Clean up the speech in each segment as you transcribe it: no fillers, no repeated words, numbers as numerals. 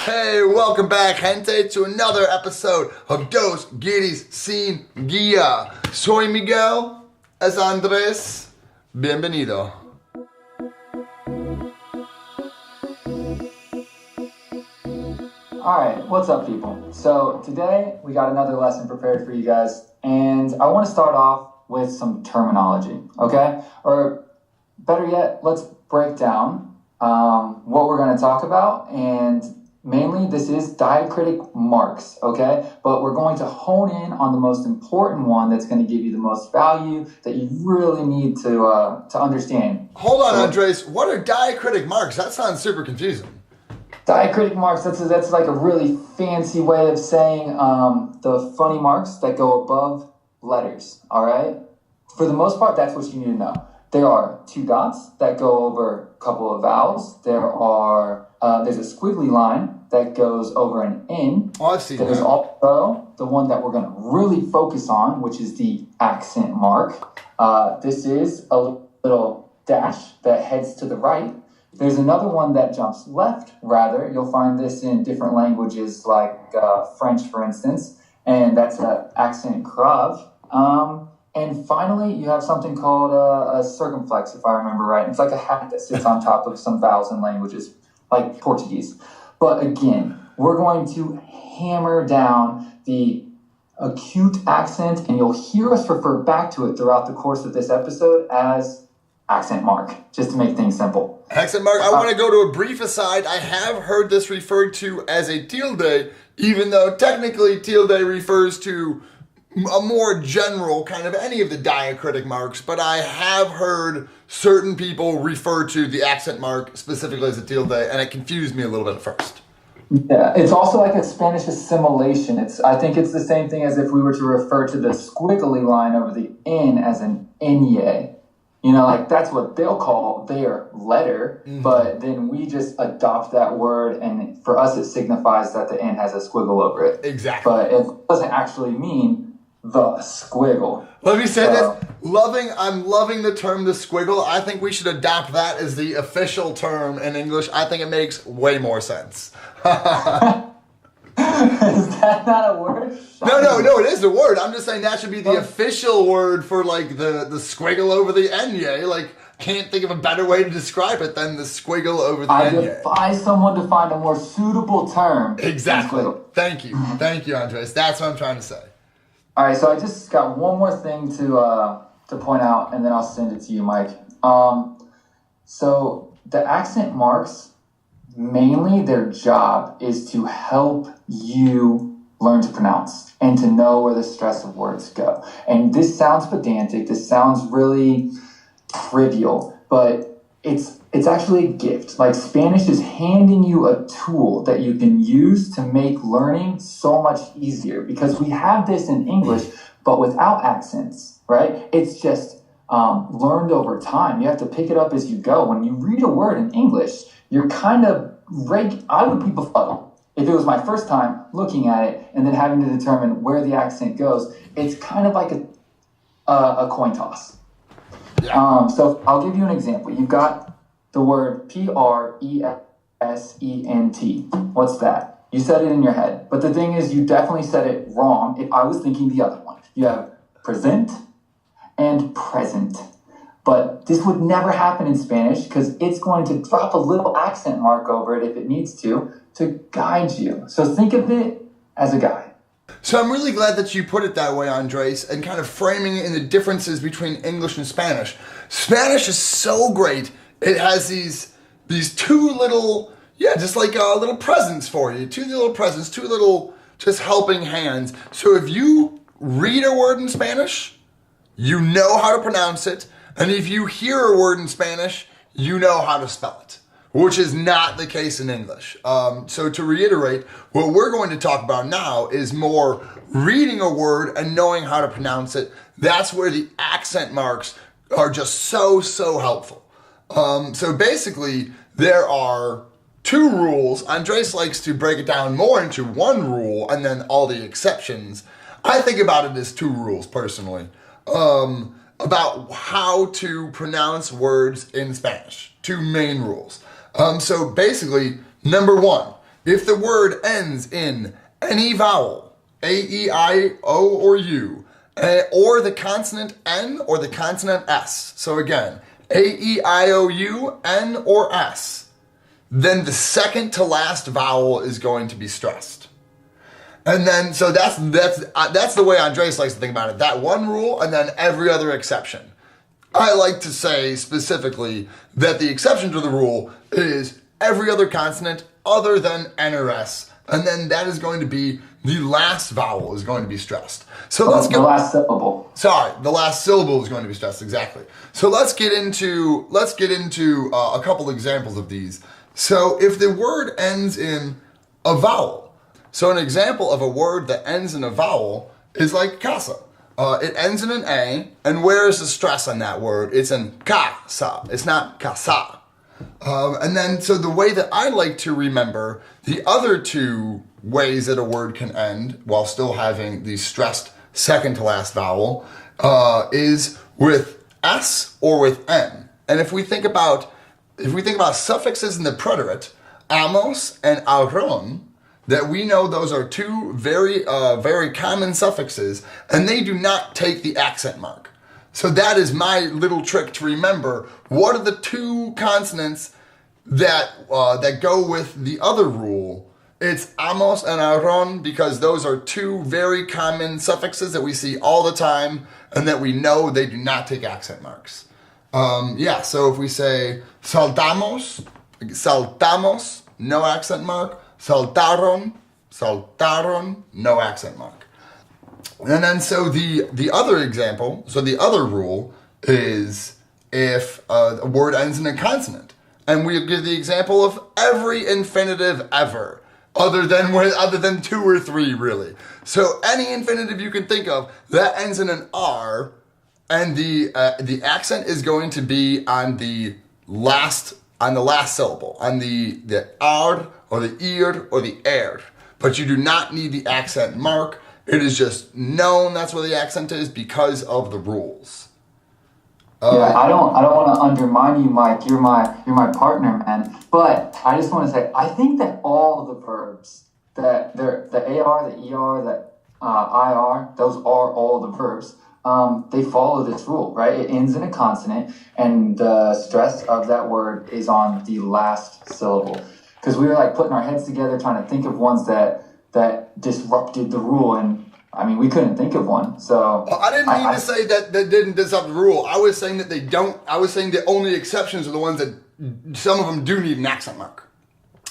Hey, welcome back, gente, to another episode of Dos Guiris Sin Guía. Soy Miguel, es Andrés. Bienvenido. Alright, what's up, people? So today we got another lesson prepared for you guys, and I want to start off with some terminology, okay? Or better yet, let's break down what we're going to talk about, and mainly this is diacritic marks, okay? But we're going to hone in on the most important one that's going to give you the most value that you really need to understand. Hold on, Andres. What are diacritic marks? That sounds super confusing. Diacritic marks, that's like a really fancy way of saying the funny marks that go above letters, all right? For the most part, that's what you need to know. There are two dots that go over a couple of vowels. There's a squiggly line that goes over an N. Oh, I've seen There's that. also the one that we're going to really focus on, which is the accent mark. This is a little dash that heads to the right. There's another one that jumps left, rather. You'll find this in different languages like French, for instance, and that's an accent grave. And finally, you have something called a circumflex, if I remember right. It's like a hat that sits on top of some vowels in languages, like Portuguese. But again, we're going to hammer down the acute accent, and you'll hear us refer back to it throughout the course of this episode as accent mark, just to make things simple. Accent mark. I want to go to a brief aside. I have heard this referred to as a tilde, even though technically tilde refers to a more general kind of any of the diacritic marks, but I have heard certain people refer to the accent mark specifically as a tilde, and it confused me a little bit at first. Yeah, it's also like a Spanish assimilation. I think it's the same thing as if we were to refer to the squiggly line over the N as an Nye. You know, like that's what they'll call their letter, but then we just adopt that word, and for us it signifies that the N has a squiggle over it. Exactly. But it doesn't actually mean the squiggle. Let me say this. I'm loving the term the squiggle. I think we should adopt that as the official term in English. I think it makes way more sense. Is that not a word? No, it is a word. I'm just saying that should be the official word for like the squiggle over the Nye. Like, can't think of a better way to describe it than the squiggle over the I Nye. defy someone to find a more suitable term. Exactly. Thank you, Andres. That's what I'm trying to say. All right, so I just got one more thing to point out, and then I'll send it to you, Mike. So the accent marks, mainly their job is to help you learn to pronounce and to know where the stress of words go. And this sounds pedantic, this sounds really trivial, but it's actually a gift. Like Spanish is handing you a tool that you can use to make learning so much easier, because we have this in English, but without accents, right? It's just learned over time. You have to pick it up as you go. When you read a word in English, you're kind of I would be befuddled if it was my first time looking at it and then having to determine where the accent goes. It's kind of like a coin toss. Yeah. So I'll give you an example. You've got the word present. What's that? You said it in your head. But the thing is, you definitely said it wrong if I was thinking the other one. You have present and present. But this would never happen in Spanish because it's going to drop a little accent mark over it if it needs to guide you. So think of it as a guide. So I'm really glad that you put it that way, Andres, and kind of framing it in the differences between English and Spanish. Spanish is so great. It has these two little, just like little presents for you. Two little just helping hands. So if you read a word in Spanish, you know how to pronounce it. And if you hear a word in Spanish, you know how to spell it, which is not the case in English. So to reiterate, what we're going to talk about now is more reading a word and knowing how to pronounce it. That's where the accent marks are just so helpful. So basically, there are two rules. Andres likes to break it down more into one rule and then all the exceptions. I think about it as two rules personally. About how to pronounce words in Spanish. Two main rules. So basically, number one, if the word ends in any vowel, A, E, I, O, or U, or the consonant N or the consonant S, so again, A, E, I, O, U, N, or S, then the second to last vowel is going to be stressed. And then, so that's the way Andres likes to think about it. That one rule, and then every other exception. I like to say specifically that the exception to the rule is every other consonant other than N or S, and then that is going to be the last vowel is going to be stressed. So let's get the last syllable. Sorry, the last syllable is going to be stressed, exactly. So let's get into a couple examples of these. So if the word ends in a vowel, so an example of a word that ends in a vowel is like casa. It ends in an A, and where is the stress on that word? It's in casa. It's not casa. And then, so the way that I like to remember the other two ways that a word can end while still having the stressed second to last vowel is with S or with N. And if we think about suffixes in the preterite, amos and auron, that we know those are two very common suffixes, and they do not take the accent mark. So that is my little trick to remember. What are the two consonants that go with the other rule? It's amos and auron, because those are two very common suffixes that we see all the time, and that we know they do not take accent marks. So if we say saltamos, no accent mark. Saltaron, no accent mark. And then so the other example, so the other rule is if a word ends in a consonant. And we give the example of every infinitive ever, other than two or three really. So any infinitive you can think of that ends in an R, and the accent is going to be on the last syllable, on the R or the ear or the air. But you do not need the accent mark. It is just known that's where the accent is because of the rules. I don't want to undermine you, Mike. You're my partner, man. But I just want to say, I think that all of the verbs, that the AR, the ER, the IR, those are all the verbs. They follow this rule, right? It ends in a consonant, and the stress of that word is on the last syllable. Because we were like putting our heads together, trying to think of ones that disrupted the rule, and I mean, we couldn't think of one. So I didn't mean to say that didn't disrupt the rule. I was saying that they don't. I was saying the only exceptions are the ones that some of them do need an accent mark.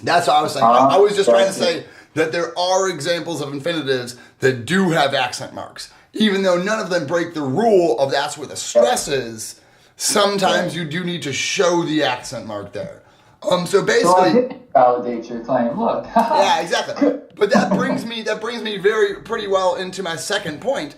That's what I was saying. I was just trying to say that there are examples of infinitives that do have accent marks. Even though none of them break the rule of that's where the stress is, sometimes you do need to show the accent mark there. So basically, so I didn't validate your claim. Look. Yeah, exactly. But that brings me pretty well into my second point.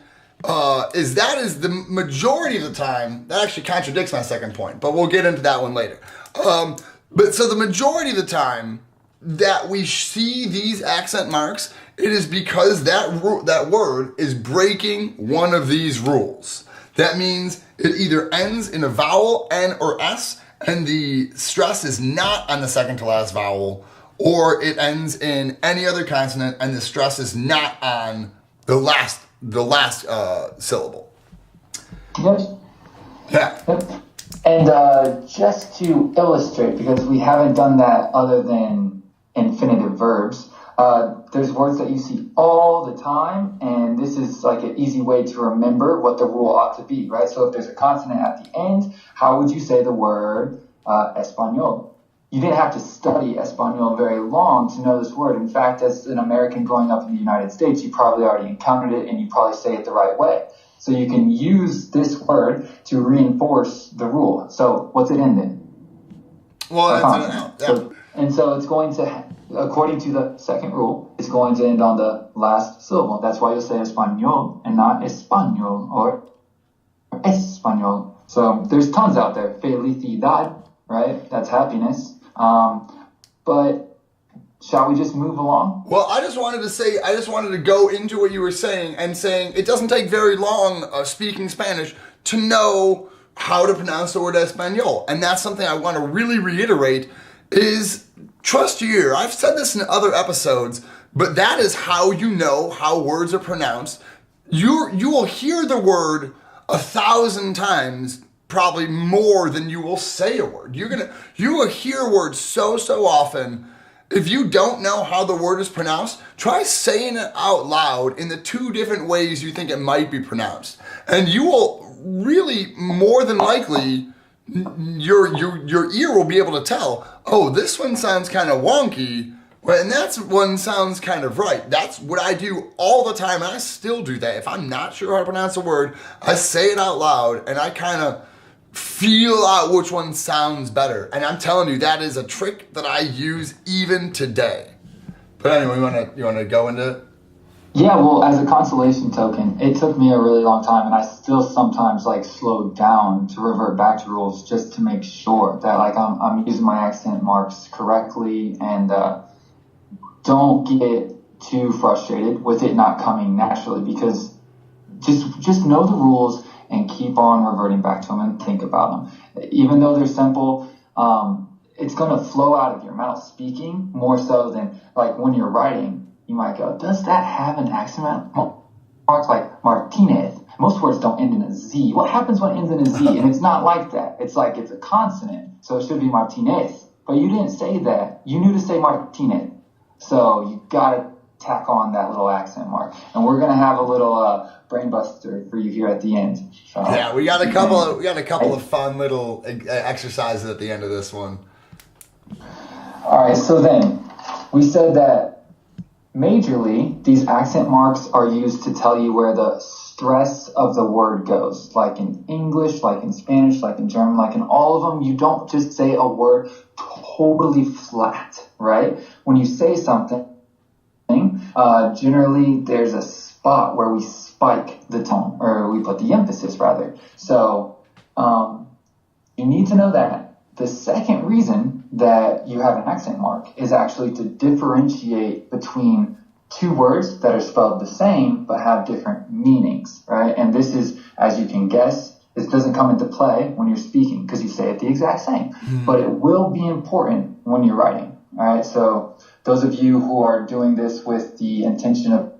Is the majority of the time that actually contradicts my second point, but we'll get into that one later. But so the majority of the time that we see these accent marks, it is because that word is breaking one of these rules. That means it either ends in a vowel, N or S, and the stress is not on the second to last vowel, or it ends in any other consonant and the stress is not on the last syllable. Yes. Yeah. And just to illustrate, because we haven't done that other than infinitive verbs, there's words that you see all the time, and this is like an easy way to remember what the rule ought to be, right? So if there's a consonant at the end, how would you say the word español? You didn't have to study Espanol very long to know this word. In fact, as an American growing up in the United States, you probably already encountered it, and you probably say it the right way. So you can use this word to reinforce the rule. So what's it end in? Well, so it's going to, according to the second rule, it's going to end on the last syllable. That's why you'll say español and not español or español. So there's tons out there. Felicidad, right? That's happiness. But shall we just move along? Well, I just wanted to go into what you were saying and saying it doesn't take very long speaking Spanish to know how to pronounce the word español. And that's something I want to really reiterate is trust your ear. I've said this in other episodes, but that is how you know how words are pronounced. You will hear the word 1,000 times, probably more than you will say a word. You will hear words so often. If you don't know how the word is pronounced, try saying it out loud in the 2 different ways you think it might be pronounced. And you will really, more than likely, your ear will be able to tell, oh, this one sounds kind of wonky, and that one sounds kind of right. That's what I do all the time, and I still do that. If I'm not sure how to pronounce a word, I say it out loud, and I kind of feel out which one sounds better. And I'm telling you, that is a trick that I use even today. But anyway, you want to go into it? Yeah, well, as a consolation token, it took me a really long time, and I still sometimes slow down to revert back to rules just to make sure that I'm using my accent marks correctly, and don't get too frustrated with it not coming naturally, because just know the rules and keep on reverting back to them and think about them. Even though they're simple, it's going to flow out of your mouth speaking more so than when you're writing. You might go, does that have an accent mark like Martinez? Most words don't end in a Z. What happens when it ends in a Z? And it's not like that. It's it's a consonant, so it should be Martinez. But you didn't say that. You knew to say Martinez. So you got to tack on that little accent mark. And we're going to have a little brain buster for you here at the end. So, yeah, we got a couple of fun little exercises at the end of this one. All right, so then we said that majorly these accent marks are used to tell you where the stress of the word goes. Like in English, like in Spanish, like in German, like in all of them, you don't just say a word totally flat, right? When you say something, generally there's a spot where we spike the tone, or we put the emphasis rather. So you need to know that. The second reason that you have an accent mark is actually to differentiate between 2 words that are spelled the same but have different meanings, right? And this is, as you can guess, this doesn't come into play when you're speaking because you say it the exact same, but it will be important when you're writing, all right? So those of you who are doing this with the intention of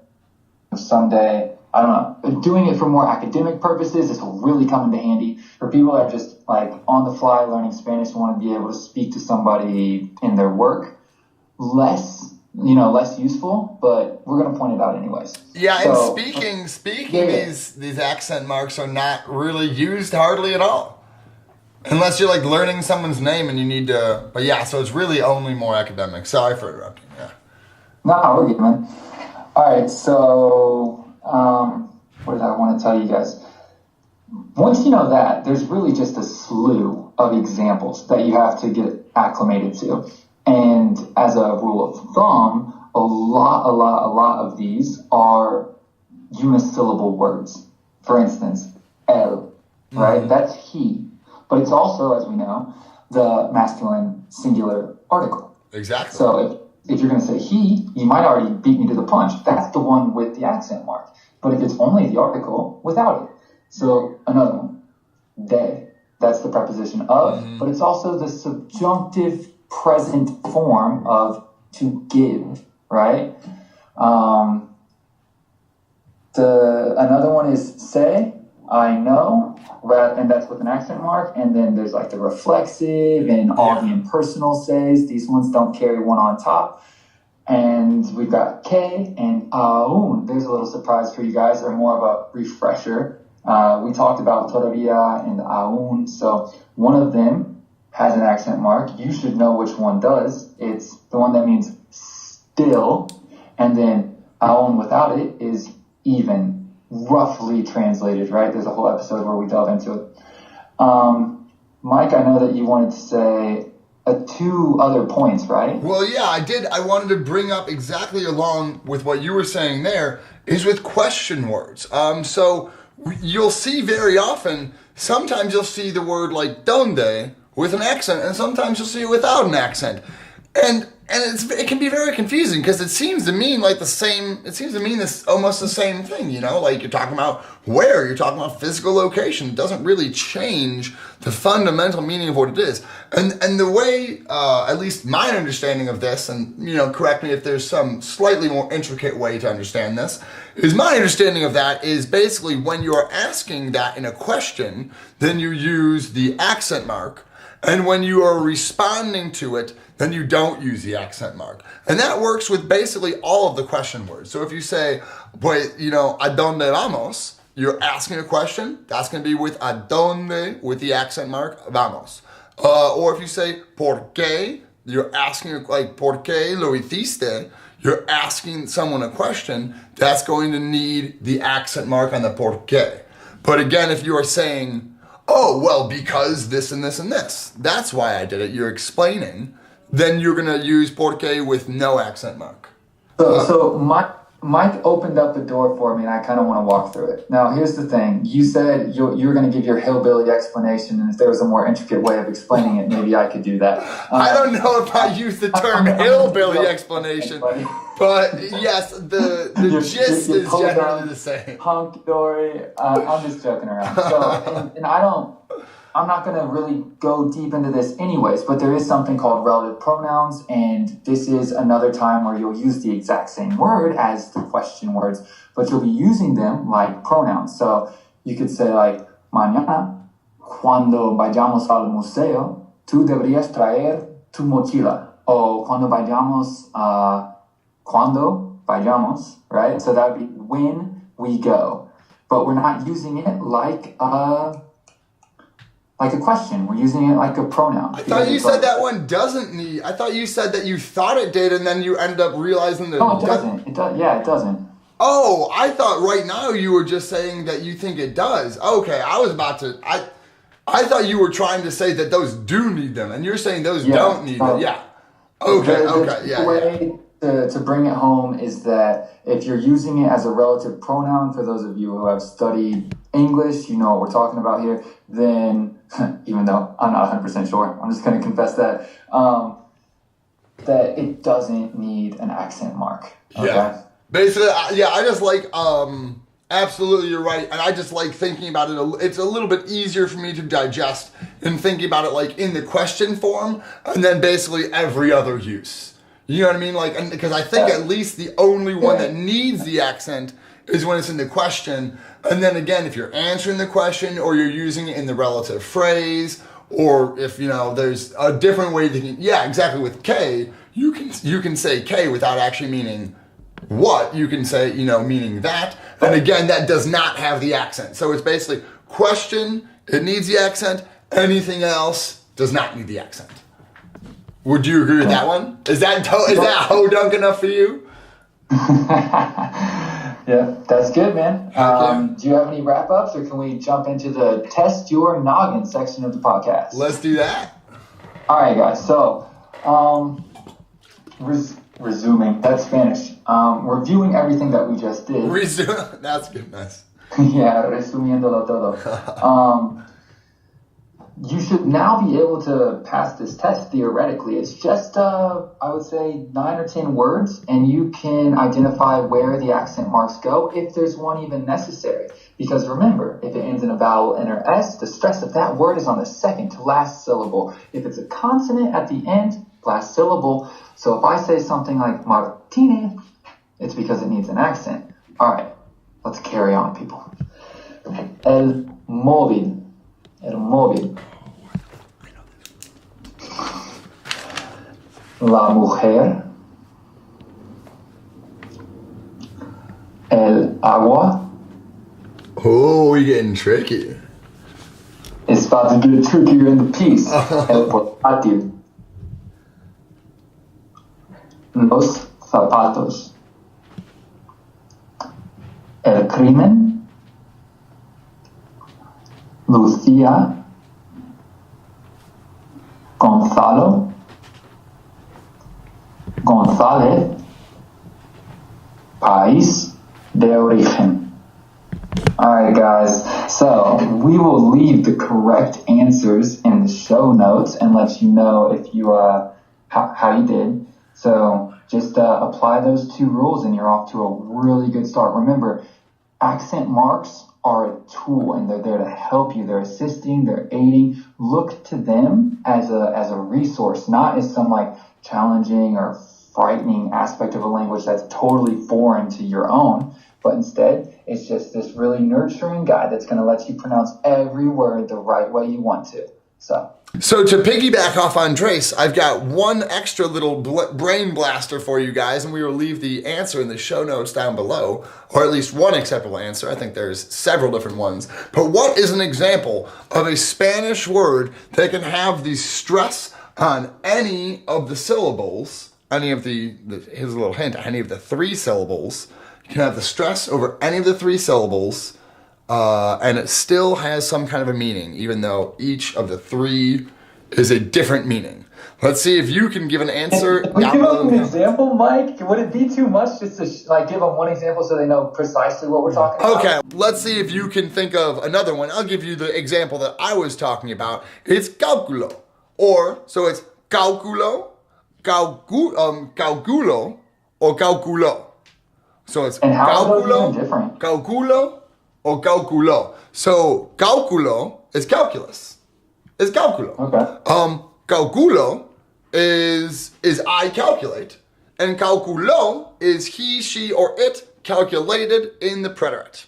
someday, I don't know, doing it for more academic purposes, this will really come into handy. For people that are just on the fly learning Spanish and want to be able to speak to somebody in their work, less useful, but we're going to point it out anyways. Yeah, so, and speaking, these accent marks are not really used hardly at all. Unless you're learning someone's name and you need to, but yeah, so it's really only more academic. Sorry for interrupting, yeah. No, we're good, man. All right, so what did I want to tell you guys? Once you know that, there's really just a slew of examples that you have to get acclimated to. And as a rule of thumb, a lot of these are unisyllable words. For instance, él, right? That's he. But it's also, as we know, the masculine singular article. Exactly. So if you're going to say he, you might already beat me to the punch. That's the one with the accent mark. But if it's only the article, without it. So another one, they. That's the preposition of, but it's also the subjunctive present form of to give, right? Another one is say, I know, and that's with an accent mark. And then there's the reflexive and all the impersonal says. These ones don't carry one on top. And we've got K and aún. There's a little surprise for you guys, or more of a refresher. We talked about todavía and aún. So one of them has an accent mark. You should know which one does. It's the one that means still. And then aún without it is even, roughly translated, right? There's a whole episode where we delve into it. Mike, I know that you wanted to say 2 other points, right? Well, yeah, I did. I wanted to bring up exactly along with what you were saying there is with question words. So you'll see very often, sometimes you'll see the word like donde with an accent, and sometimes you'll see it without an accent. And it can be very confusing because it seems to mean like the same. It seems to mean this almost the same thing. Like you're talking about where, you're talking about physical location. It doesn't really change the fundamental meaning of what it is. And the way, at least my understanding of this, and correct me if there's some slightly more intricate way to understand this, is my understanding of that is basically when you're asking that in a question, then you use the accent mark, and when you are responding to it, then you don't use the accent mark. And that works with basically all of the question words. So if you say, pues, ¿a dónde vamos? You're asking a question, that's going to be with ¿a dónde? With the accent mark, vamos. Or if you say, ¿por qué? You're asking, like, ¿por qué lo hiciste? You're asking someone a question, that's going to need the accent mark on the ¿por qué? But again, if you are saying, oh, well, because this and this and this, that's why I did it, you're explaining, then you're going to use ¿por qué? With no accent mark. So Mike opened up the door for me, and I kind of want to walk through it. Now, here's the thing. You said you were going to give your hillbilly explanation, and if there was a more intricate way of explaining it, maybe I could do that. I don't know if I use the term hillbilly explanation, but yes, the gist is generally the same. Hunky-dory. I'm just joking around. So, and I'm not going to really go deep into this anyways, but there is something called relative pronouns, and this is another time where you'll use the exact same word as the question words, but you'll be using them like pronouns. So you could say like, mañana, cuando vayamos al museo, tú deberías traer tu mochila. O cuando vayamos, right? So that would be when we go. But we're not using it like a question. We're using it like a pronoun. I thought you said that one doesn't need. I thought you said that you thought it did, and then you end up realizing that it doesn't. It doesn't. Oh, I thought right now you were just saying that you think it does. Okay, I was about to. I thought you were trying to say that those do need them, and you're saying those don't need them. Yeah. Okay. The way to bring it home is that if you're using it as a relative pronoun, for those of you who have studied English, you know what we're talking about here, then, even though I'm not 100% sure, I'm just going to confess that, that it doesn't need an accent mark. Okay? Yeah. Basically, I just like, absolutely you're right, and I just like thinking about it, it's a little bit easier for me to digest in thinking about it like in the question form, and then basically every other use. You know what I mean? Like, because I think at least the only one that needs the accent is when it's in the question. And then again, if you're answering the question or you're using it in the relative phrase, or if, there's a different way to, exactly. With K, you can say K without actually meaning what. You can say, meaning that. And again, that does not have the accent. So it's basically question, it needs the accent. Anything else does not need the accent. Would you agree with that one? Is that ho-dunk enough for you? Yeah, that's good, man. Do you have any wrap-ups, or can we jump into the test your noggin section of the podcast? Let's do that. All right, guys. So, resuming. That's Spanish. Reviewing everything that we just did. That's good. Nice. Yeah, resumiéndolo todo. You should now be able to pass this test theoretically. It's just, I would say, 9 or 10 words, and you can identify where the accent marks go, if there's one even necessary. Because remember, if it ends in a vowel N or S, the stress of that word is on the second to last syllable. If it's a consonant at the end, last syllable. So if I say something like Martinez, it's because it needs an accent. All right, let's carry on, people. El móvil. La mujer, el agua. Oh, you're getting tricky. It's about to get trickier in the piece. El portátil. Los zapatos. El crimen. Lucía. Gonzalo. González, país de origen. All right, guys. So we will leave the correct answers in the show notes and let you know if you how you did. So just apply those 2 rules and you're off to a really good start. Remember, accent marks are a tool and they're there to help you. They're assisting, they're aiding. Look to them as a resource, not as some like challenging or frightening aspect of a language that's totally foreign to your own, but instead it's just this really nurturing guide that's going to let you pronounce every word the right way you want to. So to piggyback off Andres, I've got one extra little brain blaster for you guys, and we will leave the answer in the show notes down below, or at least one acceptable answer. I think there's several different ones. But what is an example of a Spanish word that can have the stress on any of the syllables, here's a little hint, any of the 3 syllables? You can have the stress over any of the 3 syllables, and it still has some kind of a meaning, even though each of the 3 is a different meaning. Let's see if you can give an answer. Can we give them an example, Mike? Would it be too much just to give them one example so they know precisely what we're talking about? Okay, let's see if you can think of another one. I'll give you the example that I was talking about. It's cálculo. So it's cálculo, cálculo, or cálculo. So it's and how cálculo, are those different? Cálculo, or cálculo. So cálculo is calculus. It's cálculo. Okay. Cálculo is I calculate, and cálculo is he, she, or it calculated in the preterite.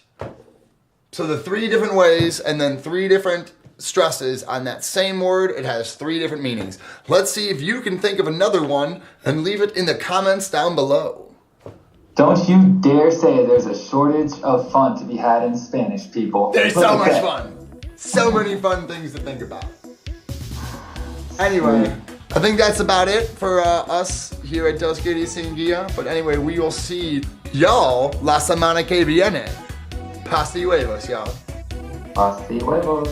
So the 3 different ways, and then 3 different stresses on that same word. It has 3 different meanings. Let's see if you can think of another one and leave it in the comments down below. Don't you dare say there's a shortage of fun to be had in Spanish, people. There's so much fun. So many fun things to think about. Anyway, I think that's about it for us here at Dos Guiris Sin Guia. But anyway, we will see y'all la semana que viene. Pasta y huevos, y'all. Pasta y huevos.